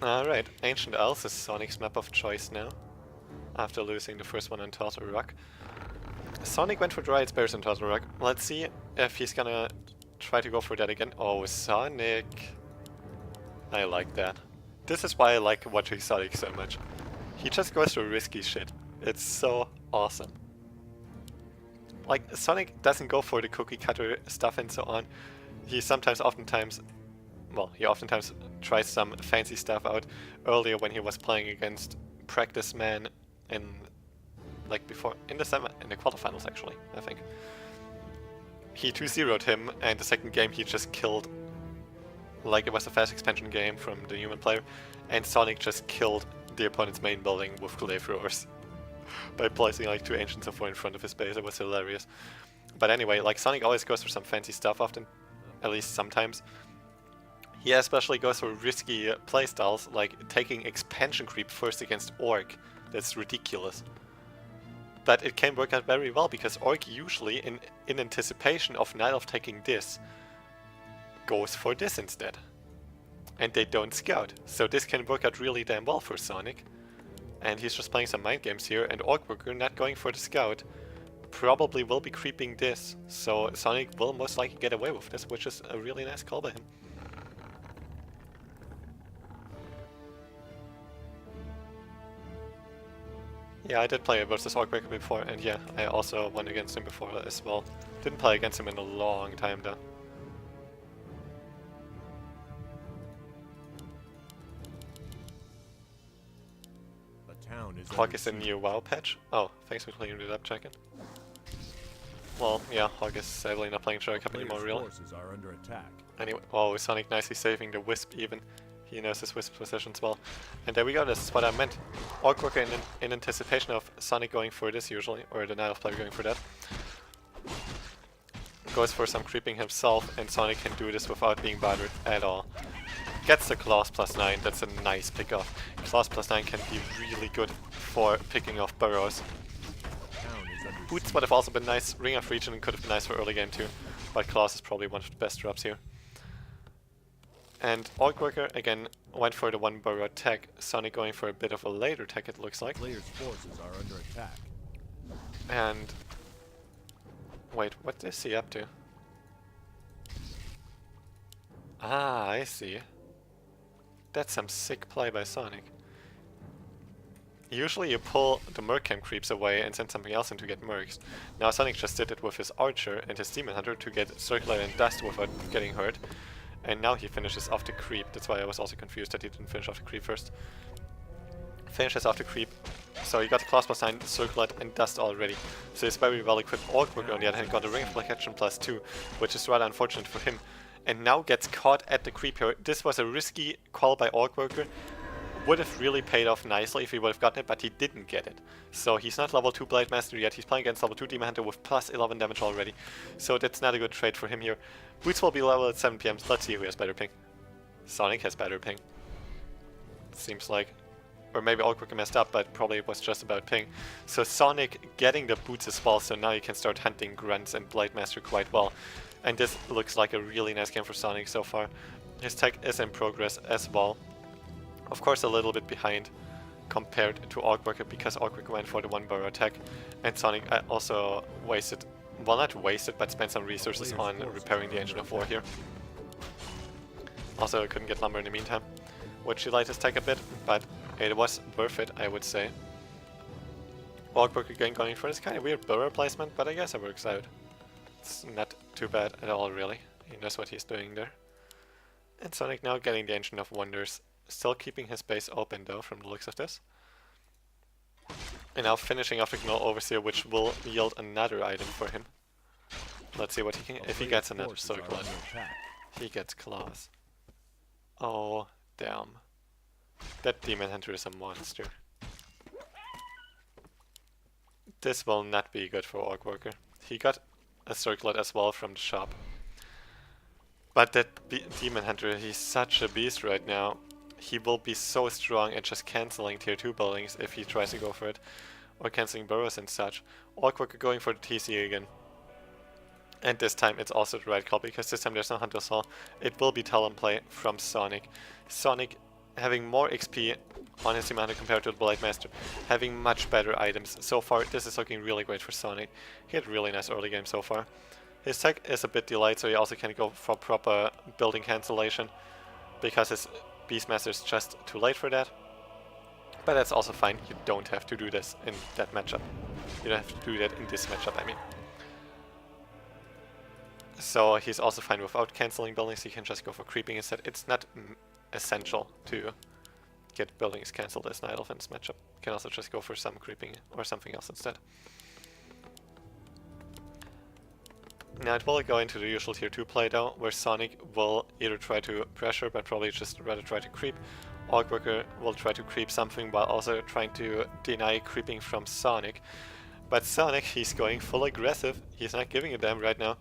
Alright, Ancient Isles is Sonic's map of choice now, after losing the first one on Turtle Rock. Sonic went for Dryad Bears on Turtle Rock. Let's see if he's gonna try to go for that again. Oh, Sonic. I like that. This is why I like watching Sonic so much. He just goes for risky shit. It's so awesome. Like, Sonic doesn't go for the cookie cutter stuff and so on. He oftentimes tries some fancy stuff out. Earlier when he was playing against Practice Man in in the quarterfinals actually, I think. He 2-0'd him, and the second game he just killed, like it was a fast expansion game from the human player, and Sonic just killed the opponent's main building with flamethrowers by placing like 2 Ancients of War in front of his base. It was hilarious. But anyway, like Sonic always goes for some fancy stuff often, at least sometimes. He especially goes for risky playstyles, like taking expansion creep first against Orc. That's ridiculous. But it can work out very well, because Orc usually, in anticipation of Night Elf taking this, goes for this instead. And they don't scout, so this can work out really damn well for Sonic. And he's just playing some mind games here, and OrcWorker not going for the scout probably will be creeping this, so Sonic will most likely get away with this, which is a really nice call by him. Yeah, I did play versus OrcWorker before, and yeah, I also won against him before as well. Didn't play against him in a long time though. Hog is a new WoW patch. Oh, thanks for clearing it up, Check-in. Well, yeah, Hog is sadly not playing Gera Cup anymore, really. Anyway, oh, Sonic nicely saving the Wisp even. He knows his Wisp positions well. And there we go, this is what I meant. OrcWorker in anticipation of Sonic going for this usually, or the Night Elf player going for that, goes for some creeping himself, and Sonic can do this without being bothered at all. Gets the Claws +9, that's a nice pickoff. Claws +9 can be really good for picking off burrows. Boots would have also been nice, Ring of Region could have been nice for early game too, but Claws is probably one of the best drops here. And OrcWorker again went for the 1 burrow tech, Sonic going for a bit of a later tech it looks like. Player's forces are under attack. And wait, what is he up to? Ah, I see. That's some sick play by Sonic. Usually you pull the Mercam creeps away and send something else in to get Mercs. Now Sonic just did it with his Archer and his Demon Hunter to get Circular and Dust without getting hurt. And now he finishes off the creep. That's why I was also confused that he didn't finish off the creep first. Finishes off the creep. So he got the Claws +9, Circular and Dust already. So he's very well equipped. OrcWorker on the other hand got a Ring of Protection +2, which is rather unfortunate for him. And now gets caught at the creep here. This was a risky call by OrcWorker. Would have really paid off nicely if he would have gotten it, but he didn't get it. So he's not level 2 Blade Master yet. He's playing against level 2 Demon Hunter with +11 damage already. So that's not a good trade for him here. Boots will be level at 7 PM. Let's see who has better ping. Sonic has better ping. Seems like. Or maybe OrcWorker messed up, but probably it was just about ping. So Sonic getting the boots as well, so now he can start hunting Grunts and Blade Master quite well. And this looks like a really nice game for Sonic so far. His tech is in progress as well. Of course a little bit behind compared to OrcWorker, because OrcWorker went for the 1 burrow attack, and Sonic also wasted, well not wasted, but spent some resources on repairing the Engine of War here. Also couldn't get lumber in the meantime, which delayed his tech a bit, but it was worth it, I would say. OrcWorker again going for this kind of weird burrow placement, but I guess it works out. It's not too bad at all, really. He knows what he's doing there. And Sonic now getting the Engine of Wonders. Still keeping his base open though, from the looks of this. And now finishing off the Gnoll Overseer, which will yield another item for him. Let's see what he can, if he gets another Circle. He gets Claws. Oh, damn. That Demon Hunter is a monster. This will not be good for OrcWorker. He got a Circlet as well from the shop. But that Demon Hunter, he's such a beast right now. He will be so strong at just cancelling tier 2 buildings if he tries to go for it. Or cancelling burrows and such. OrcWorker going for the TC again. And this time it's also the right call, because this time there's no Hunter's Hall. It will be Talon play from Sonic. Sonic having more XP on his Commander compared to the Blade Master, having much better items. So far, this is looking really great for Sonik. He had a really nice early game so far. His tech is a bit delayed, so he also can't go for proper building cancellation, because his Beastmaster is just too late for that. But that's also fine, you don't have to do this in that matchup. You don't have to do that in this matchup, I mean. So he's also fine without cancelling buildings, he can just go for creeping instead. It's not essential to get buildings cancelled as Night Elf in this matchup. You can also just go for some creeping or something else instead. Now it will go into the usual tier 2 play though, where Sonik will either try to pressure, but probably just rather try to creep. OrcWorker will try to creep something while also trying to deny creeping from Sonik. But Sonik, he's going full aggressive, he's not giving a damn right now.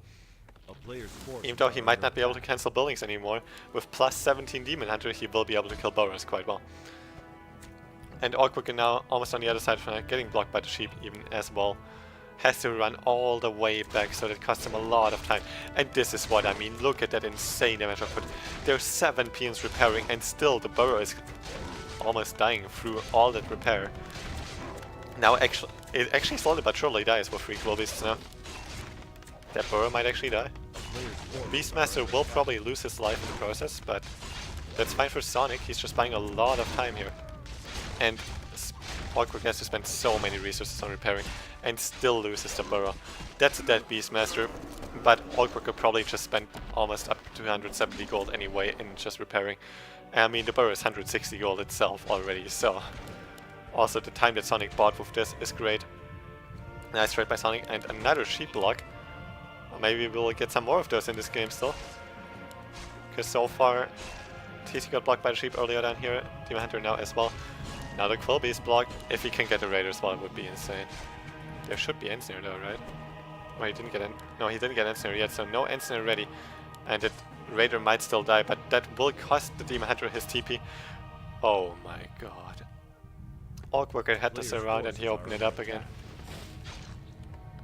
Even though he might not be able to cancel buildings anymore, with plus 17 Demon Hunter he will be able to kill burrows quite well. And OrcWorker now, almost on the other side, getting blocked by the sheep even as well. Has to run all the way back, so that costs him a lot of time. And this is what I mean, look at that insane damage output. There's 7 peons repairing and still the burrow is almost dying through all that repair. Now it actually slowly but surely dies with 3 Quill Beasts now. That burrow might actually die. Beastmaster will probably lose his life in the process, but that's fine for Sonik, he's just buying a lot of time here. And OrcWorker has to spend so many resources on repairing and still loses the burrow. That's a dead Beastmaster, but OrcWorker probably just spent almost up to 270 gold anyway in just repairing. I mean, the burrow is 160 gold itself already, so... Also, the time that Sonik bought with this is great. Nice trade by Sonik, and another sheep block. Maybe we'll get some more of those in this game still. Because so far, TC got blocked by the sheep earlier down here, Demon Hunter now as well. Now the Quill Beast block, if he can get the Raider as well, it would be insane. There should be Ensnare though, right? Oh, he didn't get no, he didn't get Ensnare yet, so no Ensnare ready. And the Raider might still die, but that will cost the Demon Hunter his TP. Oh my god. OrcWorker had this around and he opened it up again.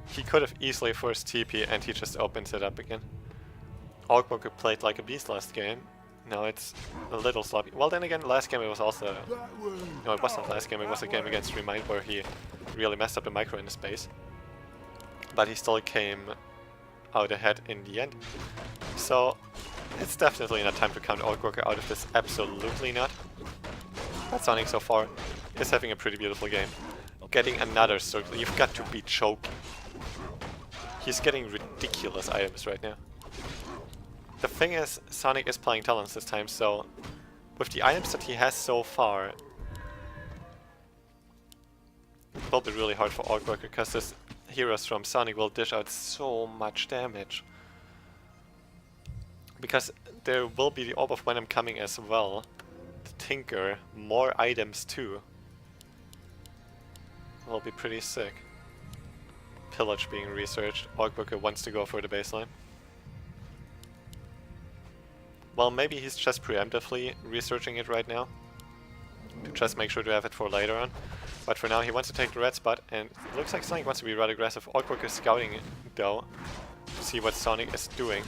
He could have easily forced TP and he just opens it up again. OrcWorker played like a beast last game. Now it's a little sloppy. Well, then again, last game it was also... No, it wasn't last game, it was a game against Remind where he really messed up the micro in the space. But he still came out ahead in the end. So, it's definitely not time to count OrcWorker out of this, absolutely not. But Sonik so far is having a pretty beautiful game. Getting another circle, you've got to be choking. He's getting ridiculous items right now. The thing is, Sonik is playing Talons this time, so with the items that he has so far, it will be really hard for OrcWorker because his heroes from Sonik will dish out so much damage. Because there will be the Orb of Venom coming as well, the Tinker, more items too. Will be pretty sick. Pillage being researched, OrcWorker wants to go for the baseline. Well, maybe he's just preemptively researching it right now, to just make sure to have it for later on. But for now he wants to take the red spot, and it looks like Sonik wants to be rather aggressive. OrcWorker is scouting it, though, to see what Sonik is doing.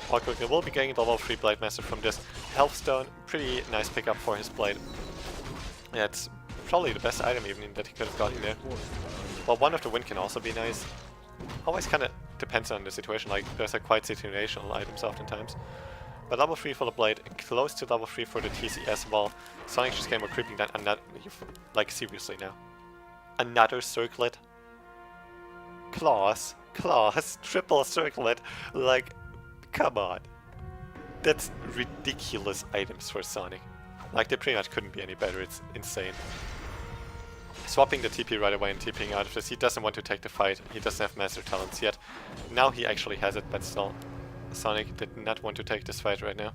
OrcWorker will be getting the level 3 Blade Master from this Healthstone, pretty nice pickup for his blade. Yeah, it's probably the best item even that he could have gotten there. Well, one of the wind can also be nice. Always kind of depends on the situation, like there's quite situational items oftentimes. But level 3 for the blade, close to level 3 for the TC as well. Sonik just came with creeping down another, like seriously now. Another circlet. Claws, triple circlet, like, come on. That's ridiculous items for Sonik. Like, they pretty much couldn't be any better, it's insane. Swapping the TP right away and TPing out of this, he doesn't want to take the fight, he doesn't have Master Talents yet. Now he actually has it, but still. Sonik did not want to take this fight right now.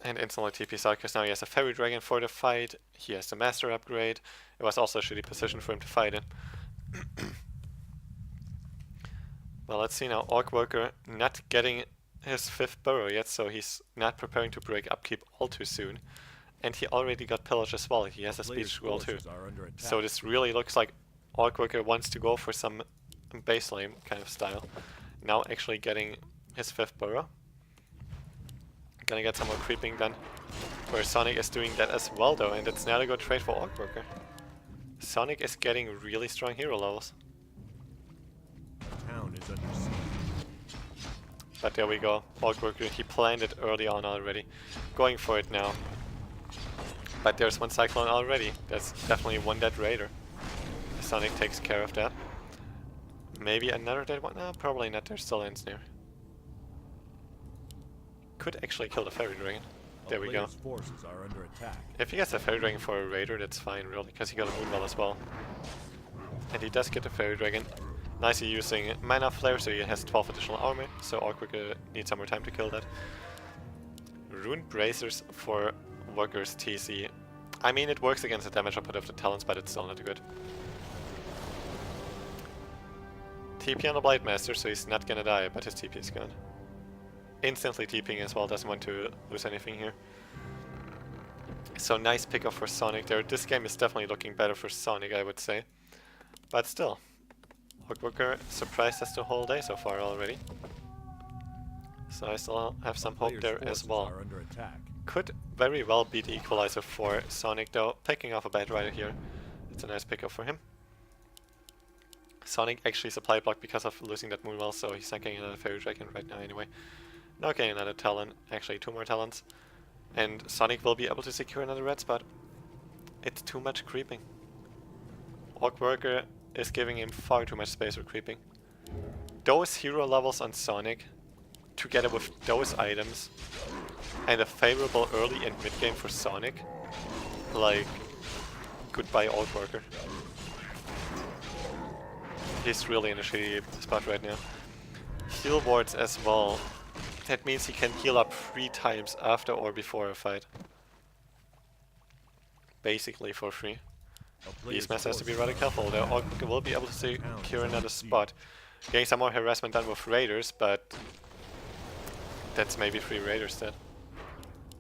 And instantly TP's out because now he has a Fairy Dragon for the fight, he has the Master upgrade, it was also a shitty position for him to fight in. Well, let's see now, OrcWorker not getting his 5th burrow yet, so he's not preparing to break upkeep all too soon. And he already got Pillage as well, he has a Speech Scroll too. So this really looks like OrcWorker wants to go for some base lane kind of style. Now actually getting his 5th burrow. Gonna get some more creeping done. Where Sonik is doing that as well though, and it's not a good trade for OrcWorker. Sonik is getting really strong hero levels. Town is under siege. But there we go. OrcWorker, he planned it early on already. Going for it now. But there's one Cyclone already. That's definitely one dead Raider. Sonik takes care of that. Maybe another dead one? No, probably not. There's still ends near. Could actually kill the Fairy Dragon. There we go. Forces are under attack. If he gets a Fairy Dragon for a Raider, that's fine, really, because he got a Moonwell as well. And he does get the Fairy Dragon. Nicely using Mana Flare, so he has 12 additional armor, so OrcWorker needs some more time to kill that. Rune Bracers for Workers TC. I mean, it works against the damage output of the talents, but it's still not good. TP on the Blade Master, so he's not gonna die, but his TP is gone. Instantly TPing as well, doesn't want to lose anything here. So nice pickup for Sonik there. This game is definitely looking better for Sonik, I would say. But still, OrcWorker surprised us the whole day so far already. So I still have some hope there as well. Could very well be the equalizer for Sonik though, picking off a bad rider here. It's a nice pickup for him. Sonik actually supply blocked because of losing that Moonwell, so he's not getting another Fairy Dragon right now anyway. Not getting another Talon, actually 2 more Talons. And Sonik will be able to secure another red spot. It's too much creeping. OrcWorker is giving him far too much space for creeping. Those hero levels on Sonik, together with those items, and a favorable early and mid game for Sonik, like, goodbye OrcWorker. He's really in a shitty spot right now. Heal wards as well. That means he can heal up 3 times after or before a fight. Basically for free. Beastmaster has to be rather careful there. OrcWorker will be able to secure another spot. Getting some more harassment done with Raiders, but that's maybe 3 Raiders dead.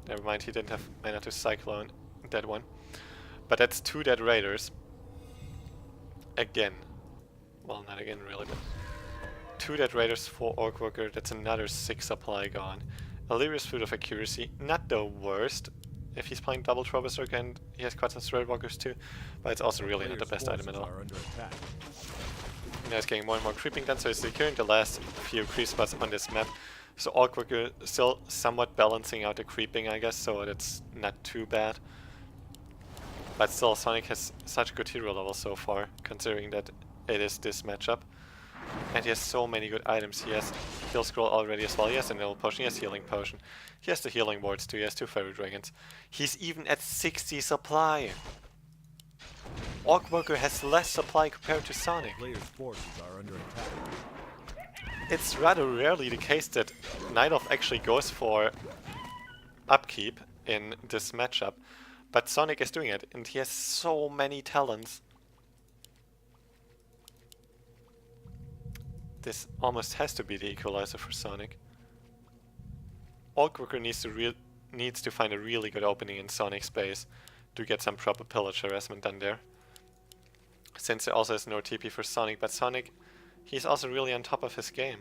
Never mind, he didn't have mana to Cyclone that one. But that's 2 dead Raiders. Again. Well, not again really, but 2 dead Raiders for OrcWorker, that's another 6 supply gone. Illyrious Food of Accuracy, not the worst if he's playing double Throw Berserker, and he has quite some Threadwalkers too, but it's also really not the best item at all. Now he's getting more and more creeping done, so he's securing the last few creep spots on this map. So OrcWorker still somewhat balancing out the creeping, I guess, so that's not too bad. But still, Sonik has such good hero level so far, considering that it is this matchup. And he has so many good items. He has Heal Scroll already as well. He has a Nil Potion, he has Healing Potion. He has the Healing Wards too, he has 2 Fairy Dragons. He's even at 60 supply. OrcWorker has less supply compared to Sonik. Players' forces are under attack. It's rather rarely the case that Night Elf actually goes for upkeep in this matchup. But Sonik is doing it, and he has so many talents. This almost has to be the equalizer for Sonik. OrcWorker needs to find a really good opening in Sonic's base to get some proper pillage harassment done there. Since there also has no TP for Sonik, but Sonik, he's also really on top of his game.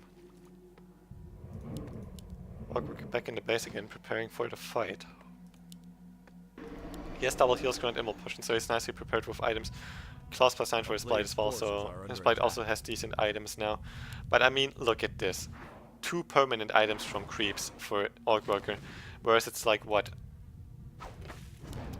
OrcWorker back in the base again, preparing for the fight. He has double heal scroll and Immol Potion, so he's nicely prepared with items. Claws +9 for his Blade as well, so his Blade also has decent items now. But I mean, look at this. 2 permanent items from creeps for OrcWorker, whereas it's like, what,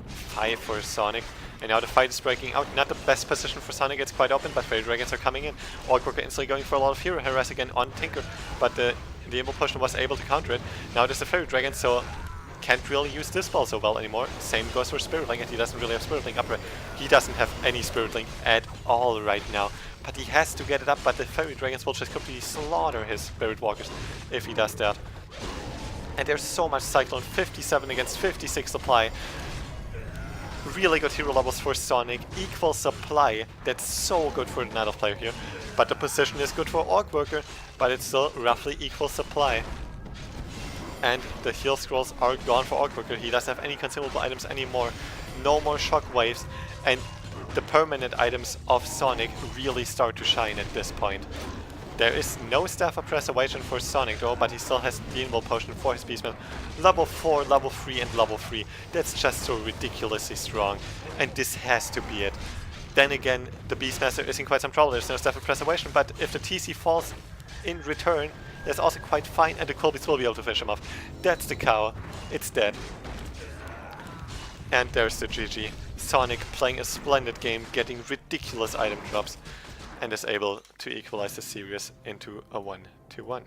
5 for Sonik. And now the fight is breaking out. Not the best position for Sonik, it's quite open, but Fairy Dragons are coming in. OrcWorker instantly going for a lot of hero harass again on Tinker, but the Immol Potion was able to counter it. Now there's a Fairy Dragon, so can't really use this spell so well anymore. Same goes for Spirit Link, and he doesn't really have Spirit Link upright. He doesn't have any Spirit Link at all right now, but he has to get it up, but the Fairy Dragons will just completely slaughter his Spirit Walkers if he does that. And there's so much Cyclone, 57 against 56 supply. Really good hero levels for Sonik, equal supply. That's so good for the Night Elf player here. But the position is good for OrcWorker, but it's still roughly equal supply. And the heal scrolls are gone for OrcWorker. He doesn't have any consumable items anymore. No more shockwaves. And the permanent items of Sonik really start to shine at this point. There is no staff of preservation for Sonik though, but he still has the invul potion for his Beastman. Level 4, level 3 and level 3. That's just so ridiculously strong. And this has to be it. Then again, the Beastmaster is in quite some trouble. There's no staff of preservation, but if the TC falls in return, that's also quite fine, and the Quillbeast will be able to finish him off. That's the cow. It's dead. And there's the GG. Sonik playing a splendid game, getting ridiculous item drops, and is able to equalize the series into a 1-1.